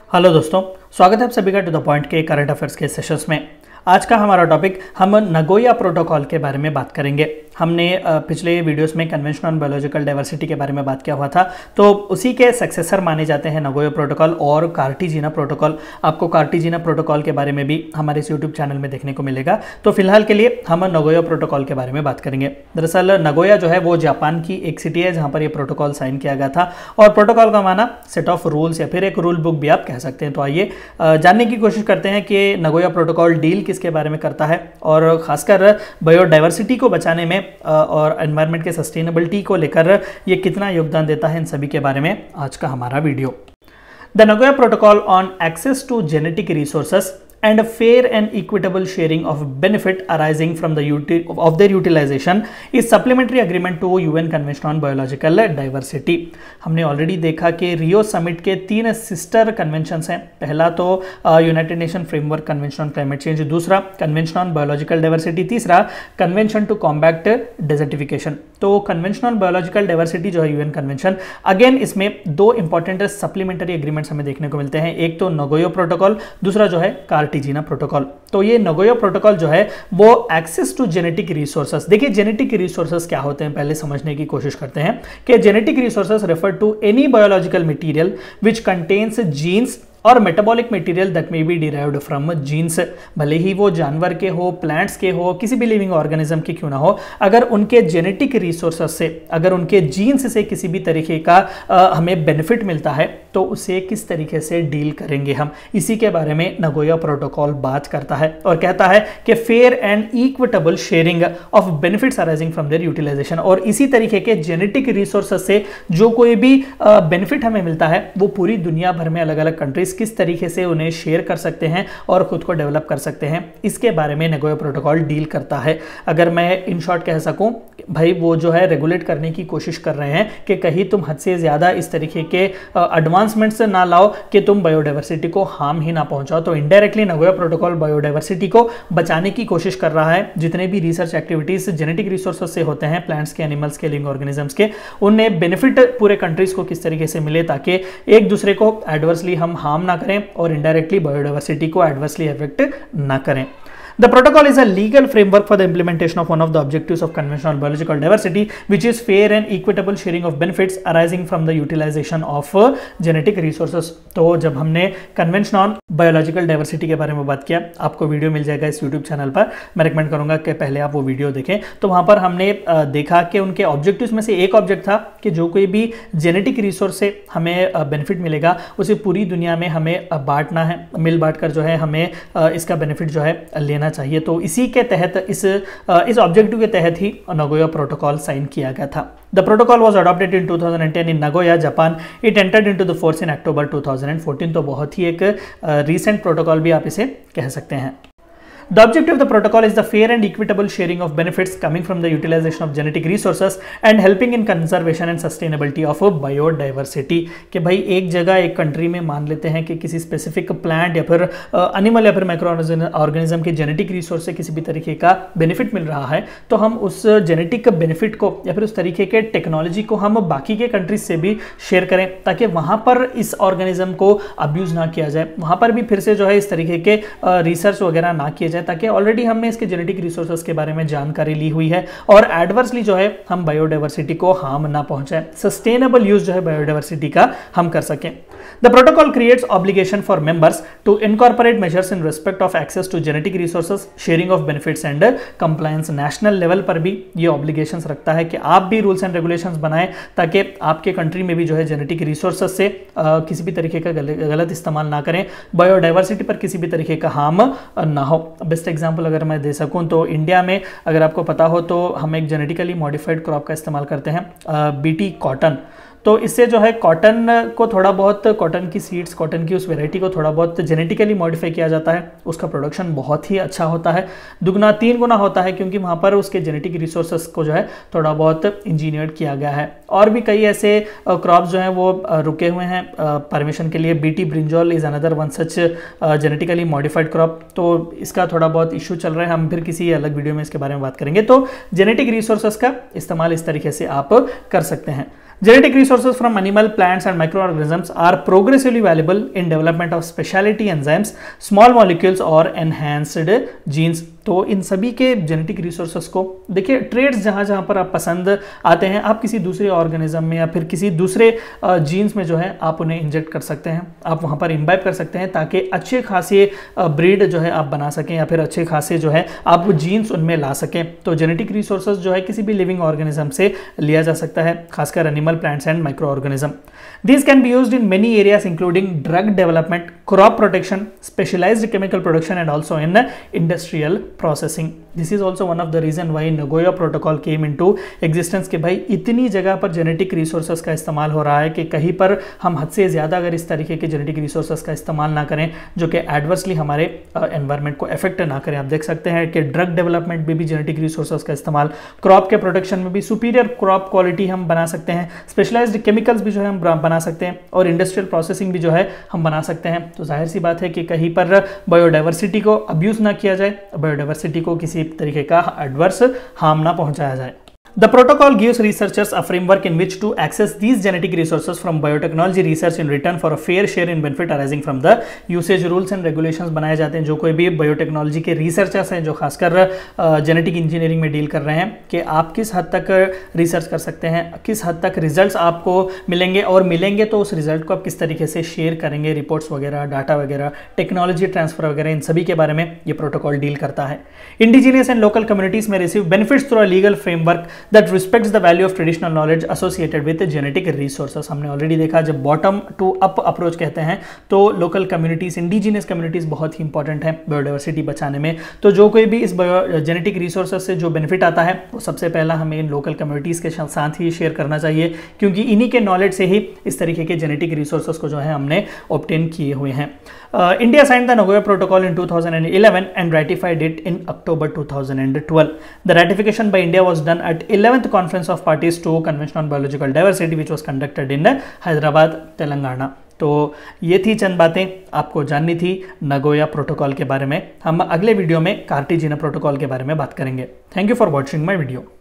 Hello दोस्तों, स्वागत है आप सभी का टू द पॉइंट के करंट अफेयर्स के सेशंस में। आज का हमारा टॉपिक हम नगोया प्रोटोकॉल के बारे में बात करेंगे। हमने पिछले वीडियोस में कन्वेंशन ऑन बायोलॉजिकल डाइवर्सिटी के बारे में बात किया हुआ था, तो उसी के सक्सेसर माने जाते हैं नगोया प्रोटोकॉल और कार्टेजिना प्रोटोकॉल। आपको कार्टेजिना प्रोटोकॉल के बारे में भी हमारे इस यूट्यूब चैनल में देखने को मिलेगा। तो फिलहाल के लिए हम नगोया प्रोटोकॉल के बारे में बात करेंगे। दरअसल नगोया जो है वो जापान की एक सिटी है जहाँ पर ये प्रोटोकॉल साइन किया गया था, और प्रोटोकॉल का माना सेट ऑफ रूल्स या फिर एक रूल बुक भी आप कह सकते हैं। तो आइए जानने की कोशिश करते हैं कि नगोया प्रोटोकॉल डील किसके बारे में करता है, और खासकर बायोडाइवर्सिटी को बचाने में और एनवायरनमेंट के सस्टेनेबिलिटी को लेकर ये कितना योगदान देता है, इन सभी के बारे में आज का हमारा video. The Nagoya protocol on access to genetic resources and a fair and equitable sharing of benefit arising from of their utilization is supplementary agreement to UN Convention on Biological Diversity। हमने already देखा कि Rio summit के 3 sister conventions हैं। पहला तो United nation framework convention on climate change, दूसरा convention on biological diversity, तीसरा convention to combat desertification. तो कन्वेंशन ऑन बायोलॉजिकल डाइवर्सिटी जो है यूएन कन्वेंशन, अगेन इसमें 2 इंपॉर्टेंट सप्लीमेंट्री एग्रीमेंट्स हमें देखने को मिलते हैं। एक तो नगोया प्रोटोकॉल, दूसरा जो है कार्टेजिना प्रोटोकॉल। तो ये नगोया प्रोटोकॉल जो है वो एक्सेस टू जेनेटिक रिसोर्सेस, देखिए जेनेटिक रिसोर्सेस क्या होते हैं पहले समझने की कोशिश करते हैं कि genetic resources refer to any biological material which contains genes और metabolic material that may be derived from genes. भले ही वो जानवर के हो, प्लांट्स के हो, किसी भी लिविंग ऑर्गेनिज्म के क्यों ना हो, अगर उनके जेनेटिक रिसोर्सेस से, अगर उनके जीन्स से किसी भी तरीके का हमें बेनिफिट मिलता है तो उसे किस तरीके से डील करेंगे हम, इसी के बारे में नगोया प्रोटोकॉल बात करता है और कहता है कि fair and equitable sharing of benefits arising from their utilization. और इसी तरीके के जेनेटिक रिसोर्सेस से जो कोई भी बेनिफिट हमें मिलता है वो पूरी दुनिया भर में अलग अलग कंट्रीज किस तरीके से उन्हें शेयर कर सकते हैं और खुद को डेवलप कर सकते हैं, इसके बारे में नगोया प्रोटोकॉल डील करता है। अगर मैं इन शॉर्ट कह सकूं, भाई वो जो है रेगुलेट करने की कोशिश कर रहे हैं कि कहीं तुम हद से ज्यादा इस तरीके के एडवांसमेंट्स ना लाओ कि तुम बायोडाइवर्सिटी को हार्म ही ना पहुंचाओ। तो इनडायरेक्टली नगोया प्रोटोकॉल बायोडाइवर्सिटी को बचाने की कोशिश कर रहा है। जितने भी रिसर्च एक्टिविटीज जेनेटिक रिसोर्सेज से होते हैं, प्लांट्स के, एनिमल्स के, लिविंग ऑर्गेनिजम्स के, उन्हें बेनिफिट पूरे कंट्रीज को किस तरीके से मिले ताकि एक दूसरे को एडवर्सली हम हार्म ना करें और इनडायरेक्टली बायोडाइवर्सिटी को एडवर्सली अफेक्ट ना करें। The protocol is a legal framework for the implementation of one of the objectives of Convention on Biological Diversity, which is fair and equitable sharing of benefits arising from the utilization of genetic resources। तो जब हमने Convention on Biological Diversity के बारे में बात किया, आपको video मिल जाएगा इस YouTube चैनल पर, मैं रिकमेंड करूंगा कि पहले आप वो वीडियो देखें। तो वहाँ पर हमने देखा कि उनके ऑब्जेक्टिव्स में से एक ऑब्जेक्ट था कि जो कोई भी जेनेटिक रिसोर्स से हमें बेनिफिट मिलेगा उसे पूरी दुनिया में हमें बांटना है, मिल बांट कर जो है हमें इसका बेनिफिट जो है लेना चाहिए। तो इसी के तहत इस ऑब्जेक्टिव के तहत ही नगोया प्रोटोकॉल साइन किया गया था। The protocol was adopted in 2010 in Nagoya, Japan. It entered into the force in October 2014। तो बहुत ही एक रीसेंट प्रोटोकॉल भी आप इसे कह सकते हैं। The objective of the protocol is the fair and equitable sharing of benefits coming from the utilization of genetic resources and helping in conservation and sustainability of biodiversity। कि भाई एक जगह एक कंट्री में मान लेते हैं कि किसी स्पेसिफिक प्लांट या फिर एनिमल या फिर माइक्रो ऑर्गेनिज्म के जेनेटिक रिसोर्स से किसी भी तरीके का बेनिफिट मिल रहा है, तो हम उस जेनेटिक बेनिफिट को या फिर उस तरीके के टेक्नोलॉजी को हम बाकी के कंट्रीज से भी शेयर करें ताकि वहाँ पर इस ऑर्गेनिज्म को अब्यूज ना किया जाए, वहाँ पर भी फिर से जो है इस तरीके के रिसर्च वगैरह ना किया जाए, ताकि ऑलरेडी हमने इसके जेनेटिक रिसोर्सेज के बारे में जानकारी ली हुई है और एडवर्सली जो है हम बायोडाइवर्सिटी को हार्म ना पहुंचाए, सस्टेनेबल यूज जो है बायोडाइवर्सिटी का हम कर सकें। The protocol creates obligation for members to incorporate measures in respect of access to genetic resources, sharing of benefits and compliance. National level पर भी ये ऑब्लिगेशंस रखता है कि आप भी रूल्स एंड रेगुलेशंस बनाएं ताकि आपके कंट्री में भी जो है जेनेटिक रिसोर्सेज से किसी भी तरीके का गलत इस्तेमाल ना करें, बायोडाइवर्सिटी पर किसी भी तरीके का हार्म ना हो। बेस्ट एग्जांपल अगर मैं दे सकूं तो इंडिया में अगर आपको पता हो तो हम एक जेनेटिकली मॉडिफाइड क्रॉप का इस्तेमाल करते हैं, बीटी कॉटन। तो इससे जो है कॉटन को थोड़ा बहुत, कॉटन की सीड्स, कॉटन की उस वैरायटी को थोड़ा बहुत जेनेटिकली मॉडिफाई किया जाता है, उसका प्रोडक्शन बहुत ही अच्छा होता है, दुगना 3 गुना होता है, क्योंकि वहाँ पर उसके जेनेटिक रिसोर्सेस को जो है थोड़ा बहुत इंजीनियर्ड किया गया है। और भी कई ऐसे क्रॉप्स जो हैं वो रुके हुए हैं परमिशन के लिए। BT brinjal is another one such genetically modified crop. तो इसका थोड़ा बहुत इशू चल रहा है, हम फिर किसी अलग वीडियो में इसके बारे में बात करेंगे। तो जेनेटिक रिसोर्सेस का इस्तेमाल इस तरीके से आप कर सकते हैं। Genetic resources from animal, plants and microorganisms are progressively valuable in development of specialty enzymes, small molecules और enhanced genes। तो इन सभी के जेनेटिक रिसोर्सेस को देखिए, ट्रेड्स जहाँ जहाँ पर आप पसंद आते हैं, आप किसी दूसरे ऑर्गेनिज्म में या फिर किसी दूसरे जीन्स में जो है आप उन्हें इंजेक्ट कर सकते हैं, आप वहाँ पर इम्बाइब कर सकते हैं ताकि अच्छे खासे ब्रीड जो है आप बना सकें या फिर अच्छे खासे जो है आप वो जीन्स उनमें ला सकें। तो जेनेटिक रिसोर्सेज जो है किसी भी लिविंग ऑर्गेनिज्म से लिया जा सकता है, खासकर animal, plants and micro organism. These can be used in many areas including drug development, crop protection, specialized chemical production and also in industrial processing. This is also one of the reason why Nagoya Protocol came into existence कि भाई इतनी जगह पर genetic resources का इस्तेमाल हो रहा है कि कहीं पर हम हद से ज़्यादा अगर इस तरीके के जेनेटिक रिसोर्सेज का इस्तेमाल ना करें जो कि एडवर्सली हमारे एनवायरनमेंट को इफेक्ट ना करें। आप देख सकते हैं कि ड्रग डेवलपमेंट में भी जेनेटिक रिसोर्सेज का इस्तेमाल, क्रॉप के प्रोटेक्शन में भी सुपीरियर क्रॉप क्वालिटी हम बना सकते हैं, स्पेशलाइज्ड केमिकल्स भी जो है हम बना सकते हैं और इंडस्ट्रियल प्रोसेसिंग भी जो है हम बना सकते हैं। तो जाहिर सी बात है कि कहीं पर बायोडाइवर्सिटी को अब्यूज ना किया जाए, बायोडाइवर्सिटी को किसी तरीके का एडवर्स हार्म ना पहुंचाया जाए। The protocol gives researchers a framework in which to access these genetic resources from biotechnology research in return for a fair share in benefit arising from the usage। rules and regulations बनाए जाते हैं जो कोई भी biotechnology के researchers हैं जो खासकर जेनेटिक इंजीनियरिंग में डील कर रहे हैं कि आप किस हद तक रिसर्च कर सकते हैं, किस हद तक रिजल्ट्स आपको मिलेंगे और मिलेंगे तो उस रिजल्ट को आप किस तरीके से शेयर करेंगे, रिपोर्ट्स वगैरह, डाटा वगैरह, टेक्नोलॉजी ट्रांसफर वगैरह, इन सभी के बारे में ये प्रोटोकॉल डील करता है। इंडिजीनियस एंड लोकल कम्युनिटीज में receive benefits through a legal framework that respects the value of traditional knowledge associated with genetic resources। हमने ऑलरेडी देखा जब बॉटम टू अप अप्रोच कहते हैं तो लोकल कम्युनिटीज, इंडिजिनियस कम्युनिटीज बहुत ही इंपॉर्टेंट है biodiversity बचाने में। तो जो कोई भी इस जेनेटिक रिसोर्सेज से जो बेनिफिट आता है वो सबसे पहला हमें इन लोकल कम्युनिटीज के साथ ही शेयर करना चाहिए क्योंकि इन्हीं के नॉलेज से ही इस तरीके के जेनेटिक रिसोर्सेज को जो है हमने ऑब्टेन किए हुए हैं। India signed the Nagoya Protocol in 2011 and ratified it in October 2012। The ratification by India was done at 11th Conference of Parties to Convention on Biological Diversity which was conducted in Hyderabad, Telangana। तो ये थी चंद बातें आपको जाननी थी Nagoya protocol के बारे में। हम अगले वीडियो में कार्टिजिना प्रोटोकॉल के बारे में बात करेंगे। Thank you for watching my video.